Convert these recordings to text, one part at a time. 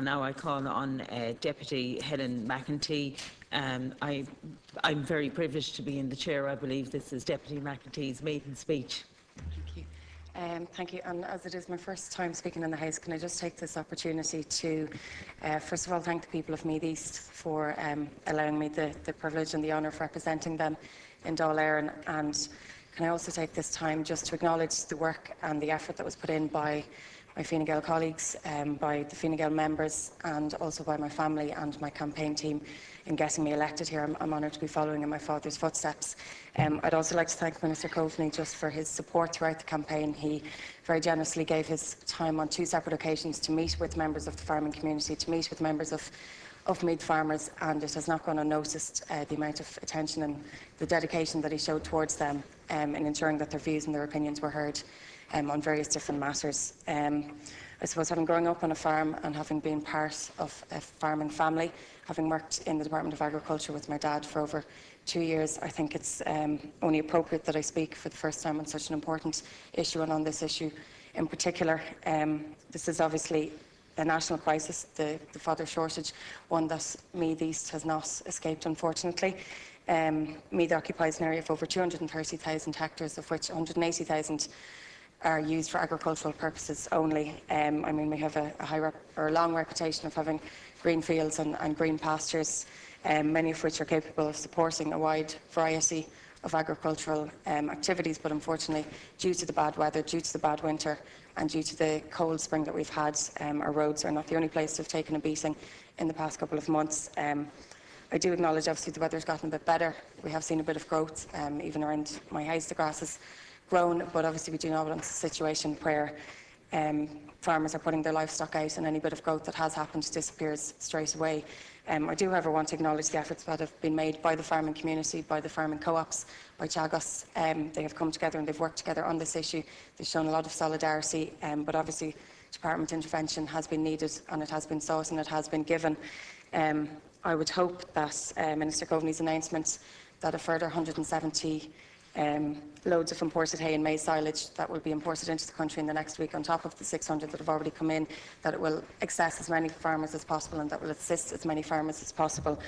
And now I call on Deputy Helen McEntee. I'm very privileged to be in the chair. I believe this is Deputy McEntee's maiden speech. Thank you. Thank you. And as it is my first time speaking in the House, can I just take this opportunity to, first of all, thank the people of Meath East for allowing me the privilege and the honour of representing them in Dail. And can I also take this time just to acknowledge the work and the effort that was put in by my Fine Gael colleagues, by the Fine Gael members, and also by my family and my campaign team in getting me elected here. I'm honoured to be following in my father's footsteps. I'd also like to thank Minister Coveney just for his support throughout the campaign. He very generously gave his time on 2 separate occasions to meet with members of the farming community, to meet with members of Meath farmers, and it has not gone unnoticed the amount of attention and the dedication that he showed towards them in ensuring that their views and their opinions were heard on various different matters. I suppose, having grown up on a farm and having been part of a farming family, having worked in the Department of Agriculture with my dad for over 2 years, I think it's only appropriate that I speak for the first time on such an important issue, and on this issue in particular. This is obviously a national crisis, the fodder shortage, one that Meath East has not escaped, unfortunately. Meath occupies an area of over 230,000 hectares, of which 180,000 are used for agricultural purposes only. I mean, we have a long reputation of having green fields and green pastures, many of which are capable of supporting a wide variety of agricultural activities, but unfortunately, due to the bad weather, due to the bad winter, and due to the cold spring that we've had, our roads are not the only place to have taken a beating in the past couple of months. I do acknowledge, obviously, the weather's gotten a bit better. We have seen a bit of growth, even around my house, the grass has grown, but obviously we do know it's a situation where farmers are putting their livestock out, and any bit of growth that has happened disappears straight away. I do, however, want to acknowledge the efforts that have been made by the farming community, by the farming co-ops, by Teagasc. They have come together and they've worked together on this issue. They've shown a lot of solidarity, but obviously department intervention has been needed, and it has been sought and it has been given. I would hope that Minister Coveney's announcement that a further 170 loads of imported hay and maize silage that will be imported into the country in the next week, on top of the 600 that have already come in, that it will access as many farmers as possible and that will assist as many farmers as possible.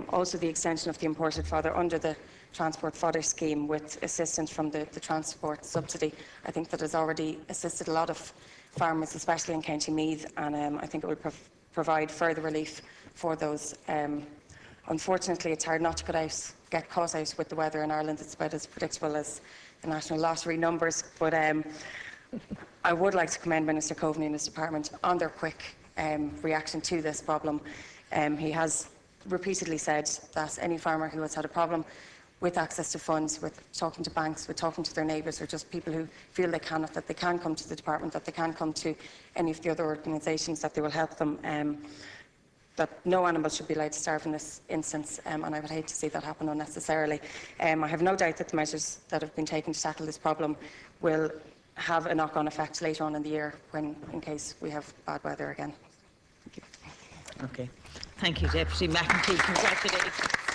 Also, the extension of the imported fodder under the transport fodder scheme with assistance from the transport subsidy, I think that has already assisted a lot of farmers, especially in County Meath, and I think it will provide further relief for those. Unfortunately, it's hard not to get caught out with the weather in Ireland. It's about as predictable as the National Lottery numbers. But I would like to commend Minister Coveney and his department on their quick reaction to this problem. He has repeatedly said that any farmer who has had a problem with access to funds, with talking to banks, with talking to their neighbours, or just people who feel they cannot, that they can come to the department, that they can come to any of the other organisations, that they will help them. That no animal should be allowed to starve in this instance, and I would hate to see that happen unnecessarily. I have no doubt that the measures that have been taken to tackle this problem will have a knock-on effect later on in the year, in case we have bad weather again. Thank you. Okay. Thank you, Deputy McEntee. Congratulations.